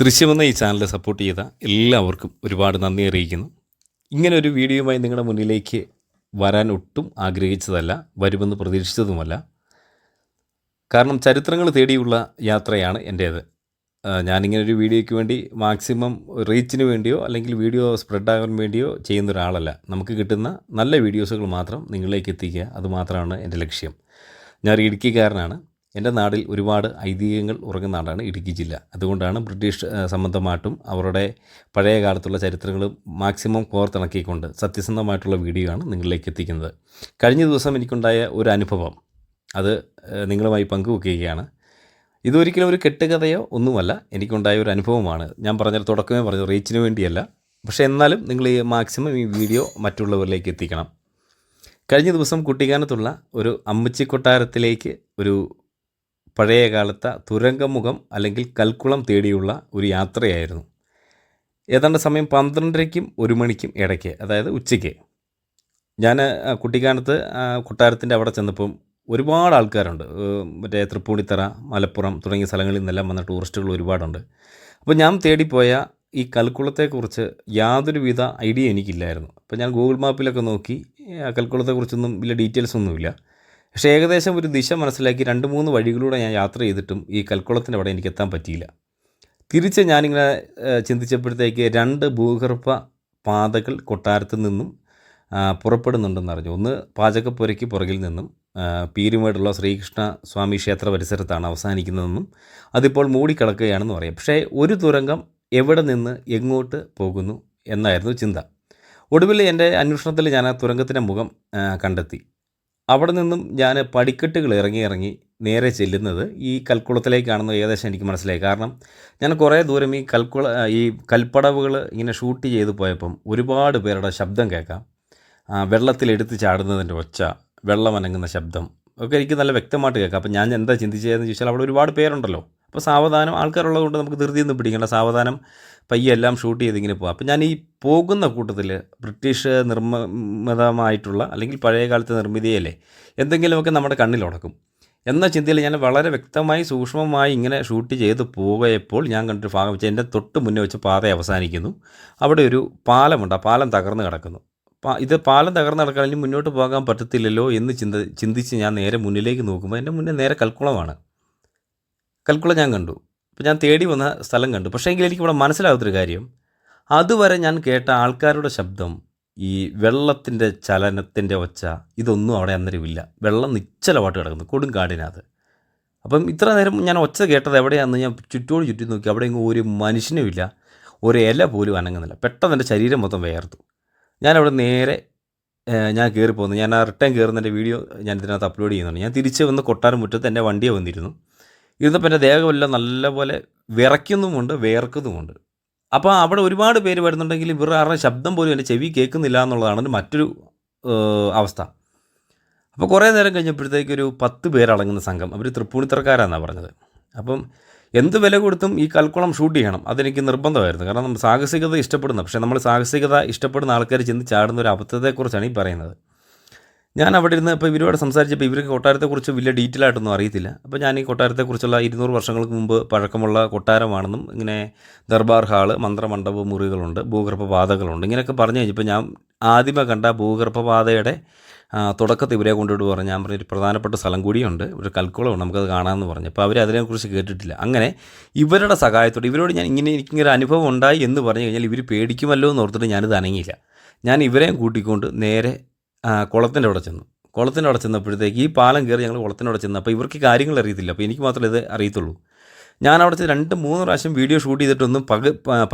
ദൃശ്യമെന്ന ഈ channel support ചെയ്ത എല്ലാവർക്കും ഒരുപാട് നന്ദി അറിയിക്കുന്നു. ഇങ്ങനെ ഒരു വീഡിയോയുമായി നിങ്ങളുടെ മുന്നിലേക്ക് വരാൻ ഒട്ടും ആഗ്രഹിച്ചതല്ല, വരുമെന്ന് പ്രതീക്ഷിച്ചതുമല്ല. കാരണം ചരിത്രങ്ങൾ തേടിയുള്ള യാത്രയാണ് എൻ്റേത്. ഞാനിങ്ങനൊരു വീഡിയോയ്ക്ക് വേണ്ടി മാക്സിമം റീച്ചിന് വേണ്ടിയോ അല്ലെങ്കിൽ വീഡിയോ സ്പ്രെഡാകാൻ വേണ്ടിയോ ചെയ്യുന്ന ഒരാളല്ല. നമുക്ക് കിട്ടുന്ന നല്ല വീഡിയോസുകൾ മാത്രം നിങ്ങളിലേക്ക് എത്തിക്കുക, അതുമാത്രമാണ് എൻ്റെ ലക്ഷ്യം. ഞാൻ ഇടുക്കിക്കാരനാണ്. എൻ്റെ നാടിൽ ഒരുപാട് ഐതിഹ്യങ്ങൾ ഉറങ്ങുന്ന നാടാണ് ഇടുക്കി ജില്ല. അതുകൊണ്ടാണ് ബ്രിട്ടീഷ് സംബന്ധമായിട്ടും അവരുടെ പഴയ കാലത്തുള്ള ചരിത്രങ്ങളും മാക്സിമം കോർത്തിണക്കിക്കൊണ്ട് സത്യസന്ധമായിട്ടുള്ള വീഡിയോ ആണ് നിങ്ങളിലേക്ക് എത്തിക്കുന്നത്. കഴിഞ്ഞ ദിവസം എനിക്കുണ്ടായ ഒരു അനുഭവം അത് നിങ്ങളുമായി പങ്കുവെക്കുകയാണ്. ഇതൊരിക്കലും ഒരു കെട്ടുകഥയോ ഒന്നുമല്ല, എനിക്കുണ്ടായ ഒരു അനുഭവമാണ്. ഞാൻ തുടക്കമേ പറഞ്ഞു റീച്ചിന് വേണ്ടിയല്ല, പക്ഷേ എന്നാലും നിങ്ങൾ ഈ മാക്സിമം ഈ വീഡിയോ മറ്റുള്ളവരിലേക്ക് എത്തിക്കണം. കഴിഞ്ഞ ദിവസം കുട്ടിക്കാനത്തുള്ള ഒരു അമ്മച്ചി കൊട്ടാരത്തിലേക്ക് ഒരു പഴയ കാലത്തെ തുരങ്കമുഖം അല്ലെങ്കിൽ കൽക്കുളം തേടിയുള്ള ഒരു യാത്രയായിരുന്നു. ഏതാണ്ട് സമയം 12:30-ക്കും 1 മണിക്കും ഇടയ്ക്ക്, അതായത് ഉച്ചയ്ക്ക്. ഞാൻ കുട്ടിക്കാനത്ത് കൊട്ടാരത്തിൻ്റെ അവിടെ ചെന്നപ്പം ഒരുപാട് ആൾക്കാരുണ്ട്. മറ്റേ തൃപ്പൂണിത്തറ, മലപ്പുറം തുടങ്ങിയ സ്ഥലങ്ങളിൽ നിന്നെല്ലാം വന്ന ടൂറിസ്റ്റുകൾ ഒരുപാടുണ്ട്. അപ്പോൾ ഞാൻ തേടിപ്പോയ ഈ കൽക്കുളത്തെക്കുറിച്ച് യാതൊരുവിധ ഐഡിയ എനിക്കില്ലായിരുന്നു. അപ്പോൾ ഞാൻ ഗൂഗിൾ മാപ്പിലൊക്കെ നോക്കി, കൽക്കുളത്തെക്കുറിച്ചൊന്നും വലിയ ഡീറ്റെയിൽസ് ഒന്നുമില്ല. പക്ഷേ ഏകദേശം ഒരു ദിശ മനസ്സിലാക്കി 2-3 വഴികളിലൂടെ ഞാൻ യാത്ര ചെയ്തിട്ടും ഈ കൽക്കുളത്തിൻ്റെ അവിടെ എനിക്ക് എത്താൻ പറ്റിയില്ല. തിരിച്ച് ഞാനിങ്ങനെ ചിന്തിച്ചപ്പോഴത്തേക്ക് 2 ഭൂഗർഭ പാതകൾ കൊട്ടാരത്തിൽ നിന്നും പുറപ്പെടുന്നുണ്ടെന്നറിഞ്ഞു. ഒന്ന് പാചകപ്പുരയ്ക്ക് പുറകിൽ നിന്നും പീരുമേടുള്ള ശ്രീകൃഷ്ണ സ്വാമി ക്ഷേത്ര പരിസരത്താണ് അവസാനിക്കുന്നതെന്നും അതിപ്പോൾ മൂടിക്കിടക്കുകയാണെന്നും അറിയാം. പക്ഷേ ഒരു തുരങ്കം എവിടെ നിന്ന് എങ്ങോട്ട് പോകുന്നു എന്നായിരുന്നു ചിന്ത. ഒടുവിൽ എൻ്റെ അന്വേഷണത്തിൽ ഞാൻ ആ തുരങ്കത്തിൻ്റെ മുഖം കണ്ടെത്തി. അവിടെ നിന്നും ഞാൻ പടിക്കെട്ടുകൾ ഇറങ്ങി നേരെ ചെല്ലുന്നത് ഈ കൽക്കുളത്തിലേക്കാണെന്ന് ഏകദേശം എനിക്ക് മനസ്സിലായി. കാരണം ഞാൻ കുറേ ദൂരം ഈ കൽപ്പടവുകൾ ഇങ്ങനെ ഷൂട്ട് ചെയ്ത് പോയപ്പം ഒരുപാട് പേരുടെ ശബ്ദം കേൾക്കാം. വെള്ളത്തിലെടുത്ത് ചാടുന്നതിൻ്റെ ഒച്ച, വെള്ളം അനങ്ങുന്ന ശബ്ദം ഒക്കെ എനിക്ക് നല്ല വ്യക്തമായിട്ട് കേൾക്കാം. അപ്പോൾ ഞാൻ എന്താ ചിന്തിച്ചതെന്ന് ചോദിച്ചാൽ, അവിടെ ഒരുപാട് പേരുണ്ടല്ലോ, അപ്പോൾ സാവധാനം ആൾക്കാരുള്ളത് കൊണ്ട് നമുക്ക് ധൃതിയൊന്നും പിടിക്കേണ്ട, സാവധാനം പയ്യെ എല്ലാം ഷൂട്ട് ചെയ്തിങ്ങനെ പോകാം. അപ്പോൾ ഞാൻ ഈ പോകുന്ന കൂട്ടത്തിൽ ബ്രിട്ടീഷ് നിർമ്മിതമായിട്ടുള്ള അല്ലെങ്കിൽ പഴയ കാലത്തെ നിർമ്മിതിയല്ലേ എന്തെങ്കിലുമൊക്കെ നമ്മുടെ കണ്ണിലുടക്കും എന്ന ചിന്തയിൽ ഞാൻ വളരെ വ്യക്തമായി സൂക്ഷ്മമായി ഇങ്ങനെ ഷൂട്ട് ചെയ്ത് പോയപ്പോൾ ഞാൻ കണ്ടൊരു ഭാഗം വെച്ച് എൻ്റെ തൊട്ട് മുന്നേ വെച്ച് പാത അവസാനിക്കുന്നു. അവിടെ ഒരു പാലമുണ്ട്, ആ പാലം തകർന്ന് കിടക്കുന്നു. ഇത് പാലം തകർന്ന് കിടക്കുകയാണെങ്കിൽ മുന്നോട്ട് പോകാൻ പറ്റത്തില്ലല്ലോ എന്ന് ചിന്തിച്ച് ഞാൻ നേരെ മുന്നിലേക്ക് നോക്കുമ്പോൾ എൻ്റെ മുന്നേ നേരെ കൽക്കുളമാണ്. കൽക്കുളം ഞാൻ കണ്ടു. അപ്പോൾ ഞാൻ തേടി വന്ന സ്ഥലം കണ്ടു. പക്ഷേ എങ്കിൽ എനിക്കിവിടെ മനസ്സിലാകാത്തൊരു കാര്യം, അതുവരെ ഞാൻ കേട്ട ആൾക്കാരുടെ ശബ്ദം, ഈ വെള്ളത്തിൻ്റെ ചലനത്തിൻ്റെ ഒച്ച, ഇതൊന്നും അവിടെ അന്നേരമില്ല. വെള്ളം നിശ്ചലമായിട്ട് കിടക്കുന്നു കൊടുങ്കാടിനകത്ത്. അപ്പം ഇത്ര നേരം ഞാൻ ഒച്ച കേട്ടത് എവിടെയാണെന്ന് ഞാൻ ചുറ്റും നോക്കി. അവിടെ എങ്ങും ഒരു മനുഷ്യനുമില്ല, ഒരു ഇല പോലും അനങ്ങുന്നില്ല. പെട്ടെന്ന് എൻ്റെ ശരീരം മൊത്തം വേർത്തു. ഞാനവിടെ നേരെ ഞാൻ കയറി പോകുന്നു. ഞാൻ ആ റിട്ടേൺ കയറുന്നതിൻ്റെ വീഡിയോ ഞാൻ ഇതിനകത്ത് അപ്ലോഡ് ചെയ്യുന്നുണ്ട്. ഞാൻ തിരിച്ച് വന്ന് കൊട്ടാരം മുറ്റത്ത് എൻ്റെ വണ്ടിയെ വന്നിരുന്നു. ഇരുന്നപ്പോൾ എൻ്റെ ദേഹമെല്ലാം നല്ലപോലെ വിറയ്ക്കുന്നുമുണ്ട്, വേർക്കുന്നുമുണ്ട്. അപ്പോൾ അവിടെ ഒരുപാട് പേര് വരുന്നുണ്ടെങ്കിൽ ഇവർ ആരുടെ ശബ്ദം പോലും എൻ്റെ ചെവി കേൾക്കുന്നില്ല എന്നുള്ളതാണ് മറ്റൊരു അവസ്ഥ. അപ്പോൾ കുറേ നേരം കഴിഞ്ഞപ്പോഴത്തേക്കൊരു 10 പേരടങ്ങുന്ന സംഘം, അവർ തൃപ്പൂണിത്തറക്കാരാണെന്നാണ് പറഞ്ഞത്. അപ്പം എന്ത് വില കൊടുത്തും ഈ കൽക്കുളം ഷൂട്ട് ചെയ്യണം, അതെനിക്ക് നിർബന്ധമായിരുന്നു. കാരണം നമ്മൾ സാഹസികത ഇഷ്ടപ്പെടുന്ന, പക്ഷേ നമ്മൾ സാഹസികത ഇഷ്ടപ്പെടുന്ന ആൾക്കാർ ചെന്ന് ചാടുന്ന ഒരു അബദ്ധത്തെക്കുറിച്ചാണ് ഈ പറയുന്നത്. ഞാൻ അവിടെ ഇരുന്ന് ഇപ്പോൾ ഇവരോട് സംസാരിച്ചപ്പോൾ ഇവർക്ക് കൊട്ടാരത്തെക്കുറിച്ച് വലിയ ഡീറ്റെയിൽ ആയിട്ടൊന്നും അറിയത്തില്ല. അപ്പോൾ ഞാൻ ഈ കൊട്ടാരത്തെക്കുറിച്ചുള്ള 200 വർഷങ്ങൾക്ക് മുമ്പ് പഴക്കമുള്ള കൊട്ടാരമാണെന്നും ഇങ്ങനെ ദർബാർ ഹാള്, മന്ത്രമണ്ഡപ മുറികളുണ്ട്, ഭൂഗർഭ പാതകളുണ്ട്, ഇങ്ങനെയൊക്കെ പറഞ്ഞു കഴിഞ്ഞപ്പോൾ ഞാൻ ആദ്യമേ കണ്ട ഭൂഗർഭ പാതയുടെ തുടക്കത്തിൽ ഇവരെ കൊണ്ടുപോയിട്ട് പറഞ്ഞു. ഞാൻ പറഞ്ഞൊരു പ്രധാനപ്പെട്ട സ്ഥലം കൂടിയുണ്ട്, ഒരു കൽക്കുളമുണ്ട്, നമുക്കത് കാണാമെന്ന് പറഞ്ഞു. അപ്പോൾ അവർ അതിനെക്കുറിച്ച് കേട്ടിട്ടില്ല. അങ്ങനെ ഇവരുടെ സഹായത്തോടെ ഇവരോട് ഞാൻ എനിക്കിങ്ങനെ അനുഭവം ഉണ്ടായി എന്ന് പറഞ്ഞു കഴിഞ്ഞാൽ ഇവർ പേടിക്കുമല്ലോ എന്ന് ഓർത്തിട്ട് ഞാനിത് അനങ്ങിയില്ല. ഞാൻ ഇവരെയും കൂട്ടിക്കൊണ്ട് നേരെ കുളത്തിൻ്റെ അവിടെ ചെന്നു. കുളത്തിൻ്റെ അവിടെ ചെന്നപ്പോഴത്തേക്ക് ഈ പാലം കയറി ഞങ്ങൾ കുളത്തിൻ്റെ അവിടെ ചെന്നു. അപ്പോൾ ഇവർക്ക് കാര്യങ്ങൾ അറിയത്തില്ല, അപ്പോൾ എനിക്ക് മാത്രമേ ഇത് അറിയത്തുള്ളൂ. ഞാൻ അവിടെ 2-3 പ്രാവശ്യം വീഡിയോ ഷൂട്ട് ചെയ്തിട്ടൊന്നും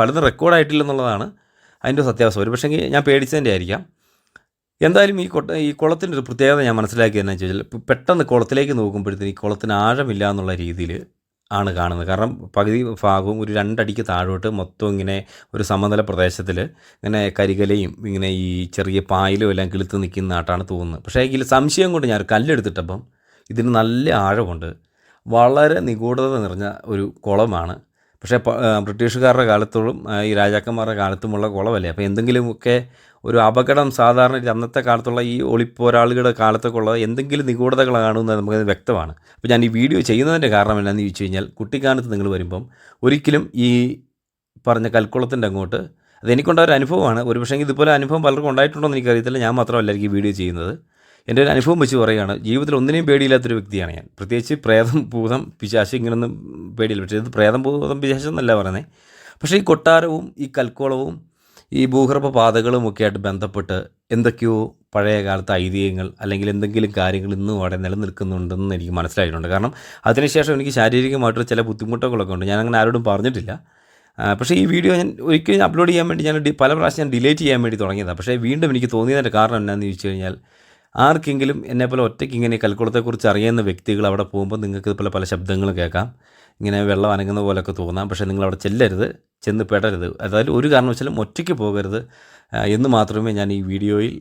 പലതും റെക്കോർഡായിട്ടില്ലെന്നുള്ളതാണ് അതിൻ്റെ സത്യാവസ്ഥ. ഒരു പക്ഷേ ഞാൻ പേടിച്ചതിൻ്റെ ആയിരിക്കാം. എന്തായാലും ഈ കുളത്തിൻ്റെ ഒരു പ്രത്യേകത ഞാൻ മനസ്സിലാക്കി എന്നാ ചോദിച്ചാൽ, പെട്ടെന്ന് കുളത്തിലേക്ക് നോക്കുമ്പോഴത്തേന് ഈ കുളത്തിന് ആഴമില്ല എന്നുള്ള രീതിയിൽ ആണ് കാണുന്നത്. കാരണം പകുതി ഭാഗവും ഒരു 2 അടിക്ക് താഴോട്ട് മൊത്തം ഇങ്ങനെ ഒരു സമതല പ്രദേശത്തിൽ ഇങ്ങനെ കരികലയും ഇങ്ങനെ ഈ ചെറിയ പായലും എല്ലാം കിളുത്ത് നിൽക്കുന്നതായിട്ടാണ് തോന്നുന്നത്. പക്ഷേ എങ്കിൽ സംശയം കൊണ്ട് ഞാൻ കല്ലെടുത്തിട്ടപ്പം ഇതിന് നല്ല ആഴമുണ്ട്, വളരെ നിഗൂഢത നിറഞ്ഞ ഒരു കുളമാണ്. പക്ഷേ ബ്രിട്ടീഷുകാരുടെ കാലത്തോളം ഈ രാജാക്കന്മാരുടെ കാലത്തുമുള്ള കുളമല്ലേ, അപ്പോൾ എന്തെങ്കിലുമൊക്കെ ഒരു അപകടം സാധാരണ അന്നത്തെ കാലത്തുള്ള ഈ ഒളിപ്പോരാളികളുടെ കാലത്തൊക്കെ ഉള്ള എന്തെങ്കിലും നിഗൂഢതകൾ കാണുന്നത് നമുക്കത് വ്യക്തമാണ്. അപ്പോൾ ഞാൻ ഈ വീഡിയോ ചെയ്യുന്നതിൻ്റെ കാരണം എന്താണെന്ന് ചോദിച്ചു കഴിഞ്ഞാൽ, കുട്ടിക്കാലത്ത് നിങ്ങൾ വരുമ്പം ഒരിക്കലും ഈ പറഞ്ഞ കൽക്കുളത്തിൻ്റെ അങ്ങോട്ട് അതെനിക്കുണ്ടായ ഒരു അനുഭവമാണ്. ഒരു പക്ഷേ ഇതുപോലെ അനുഭവം പലർക്കും ഉണ്ടായിട്ടുണ്ടോ എന്ന് എനിക്കറിയത്തില്ല. ഞാൻ മാത്രമല്ലായിരിക്കും ഈ വീഡിയോ ചെയ്യുന്നത്. എൻ്റെ ഒരു അനുഭവം വെച്ച് പറയുകയാണ്. ജീവിതത്തിൽ ഒന്നിനെയും പേടിയില്ലാത്തൊരു വ്യക്തിയാണ് ഞാൻ. പ്രത്യേകിച്ച് പ്രേതം, ഭൂതം, പിശാച് ഇങ്ങനൊന്നും പേടിയില്ല. പക്ഷേ ഇത് പ്രേതം, ഭൂതം, പിശാച് എന്നല്ല പറയുന്നത്. പക്ഷേ ഈ കൊട്ടാരവും ഈ കൽക്കുളവും ഈ ഭൂഗർഭ പാതകളും ഒക്കെ ആയിട്ട് ബന്ധപ്പെട്ട് എന്തൊക്കെയോ പഴയ കാലത്തെ ഐതിഹ്യങ്ങൾ അല്ലെങ്കിൽ എന്തെങ്കിലും കാര്യങ്ങൾ ഇന്നും അവിടെ നിലനിൽക്കുന്നുണ്ടെന്ന് എനിക്ക് മനസ്സിലായിട്ടുണ്ട്. കാരണം അതിനുശേഷം എനിക്ക് ശാരീരികമായിട്ട് ചില ബുദ്ധിമുട്ടുകളൊക്കെ ഉണ്ട്. ഞാനങ്ങനെ ആരോടും പറഞ്ഞിട്ടില്ല. പക്ഷേ ഈ വീഡിയോ ഞാൻ ഒരിക്കലും അപ്ലോഡ് ചെയ്യാൻ വേണ്ടി ഞാൻ പല പ്രാവശ്യം ഞാൻ ഡിലേറ്റ് ചെയ്യാൻ വേണ്ടി തുടങ്ങിയതാണ്. പക്ഷേ വീണ്ടും എനിക്ക് തോന്നിയതിൻ്റെ കാരണം എന്നാന്ന് ചോദിച്ചു കഴിഞ്ഞാൽ, ആർക്കെങ്കിലും എന്നെപ്പോലെ ഒറ്റയ്ക്ക് ഇങ്ങനെ കൽക്കുളത്തെക്കുറിച്ച് അറിയുന്ന വ്യക്തികൾ അവിടെ പോകുമ്പോൾ നിങ്ങൾക്ക് ഇതുപോലെ പല ശബ്ദങ്ങളും കേൾക്കാം, ഇങ്ങനെ വെള്ളം അനങ്ങുന്ന പോലൊക്കെ തോന്നാം. പക്ഷേ നിങ്ങളവിടെ ചെല്ലരുത്, ചെന്ന് പെടരുത്. അതായത് ഒരു കാരണവശാലും ഒറ്റയ്ക്ക് പോകരുത് എന്ന് മാത്രമേ ഞാൻ ഈ വീഡിയോയിൽ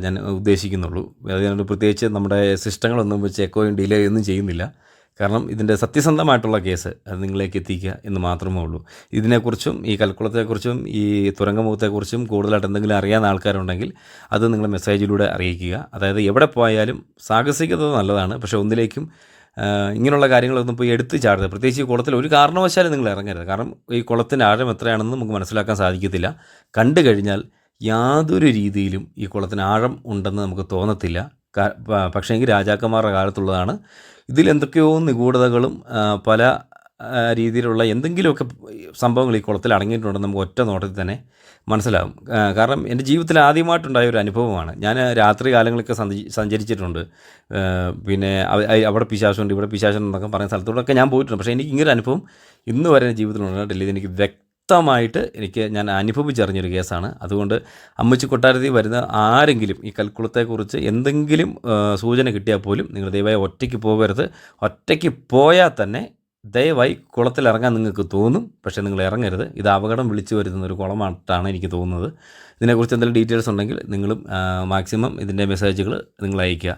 ഞാൻ ഉദ്ദേശിക്കുന്നുള്ളൂ. അതുകൊണ്ട് പ്രത്യേകിച്ച് നമ്മുടെ സിസ്റ്റങ്ങളൊന്നും വെച്ച് എക്കോയും ഡിലേ ഒന്നും ചെയ്യുന്നില്ല. കാരണം ഇതിൻ്റെ സത്യസന്ധമായിട്ടുള്ള കേസ് അത് നിങ്ങളിലേക്ക് എത്തിക്കുക എന്ന് മാത്രമേ ഉള്ളൂ. ഇതിനെക്കുറിച്ചും ഈ കൽക്കുളത്തെക്കുറിച്ചും ഈ തുരങ്കമുഖത്തെക്കുറിച്ചും കൂടുതലായിട്ട് എന്തെങ്കിലും അറിയാവുന്ന ആൾക്കാരുണ്ടെങ്കിൽ അത് നിങ്ങൾ മെസ്സേജിലൂടെ അറിയിക്കുക. അതായത് എവിടെ പോയാലും സാഹസികത നല്ലതാണ്, പക്ഷേ ഒന്നിലേക്കും ഇങ്ങനെയുള്ള കാര്യങ്ങളൊന്നും പോയി എടുത്ത് ചാടരുത്. പ്രത്യേകിച്ച് ഈ കുളത്തിൽ ഒരു കാരണവശാലും നിങ്ങൾ ഇറങ്ങരുത്. കാരണം ഈ കുളത്തിൻ്റെ ആഴം എത്രയാണെന്ന് നമുക്ക് മനസ്സിലാക്കാൻ സാധിക്കത്തില്ല. കണ്ടു കഴിഞ്ഞാൽ യാതൊരു രീതിയിലും ഈ കുളത്തിന് ആഴം ഉണ്ടെന്ന് നമുക്ക് തോന്നത്തില്ല. പക്ഷേ എങ്കിൽ രാജാക്കന്മാരുടെ കാലത്തുള്ളതാണ്. ഇതിലെന്തൊക്കെയോ നിഗൂഢതകളും പല രീതിയിലുള്ള എന്തെങ്കിലുമൊക്കെ സംഭവങ്ങൾ ഈ കുളത്തിൽ അടങ്ങിയിട്ടുണ്ടെന്ന് നമുക്ക് ഒറ്റ നോട്ടത്തിൽ തന്നെ മനസ്സിലാകും. കാരണം എൻ്റെ ജീവിതത്തിൽ ആദ്യമായിട്ടുണ്ടായ ഒരു അനുഭവമാണ്. ഞാൻ രാത്രി കാലങ്ങളൊക്കെ സഞ്ചരിച്ചിട്ടുണ്ട്. പിന്നെ അവിടെ പിശാചുണ്ട്, ഇവിടെ പിശാചുണ്ടെന്നൊക്കെ പറയുന്ന സ്ഥലത്തോടൊക്കെ ഞാൻ പോയിട്ടുണ്ട്. പക്ഷേ എനിക്ക് ഇങ്ങനൊരു അനുഭവം ഇന്ന് വരെ ജീവിതത്തിൽ ഉണ്ടായിട്ടില്ല. ഇതെനിക്ക് വ്യക്തമായിട്ട് ഞാൻ അനുഭവിച്ചറിഞ്ഞൊരു കേസാണ്. അതുകൊണ്ട് അമ്മച്ചി കൊട്ടാരത്തിൽ വരുന്ന ആരെങ്കിലും ഈ കൽക്കുളത്തെക്കുറിച്ച് എന്തെങ്കിലും സൂചന കിട്ടിയാൽ പോലും നിങ്ങൾ ദയവായി ഒറ്റയ്ക്ക് പോകരുത്. ഒറ്റയ്ക്ക് പോയാൽ തന്നെ ദയവായി കുളത്തിലിറങ്ങാൻ നിങ്ങൾക്ക് തോന്നും, പക്ഷേ നിങ്ങൾ ഇറങ്ങരുത്. ഇത് അപകടം വിളിച്ചു വരുന്ന ഒരു കുളമായിട്ടാണ് എനിക്ക് തോന്നുന്നത്. ഇതിനെക്കുറിച്ച് എന്തെങ്കിലും ഡീറ്റെയിൽസ് ഉണ്ടെങ്കിൽ നിങ്ങളും മാക്സിമം ഇതിൻ്റെ മെസ്സേജുകൾ നിങ്ങൾ അയയ്ക്കുക.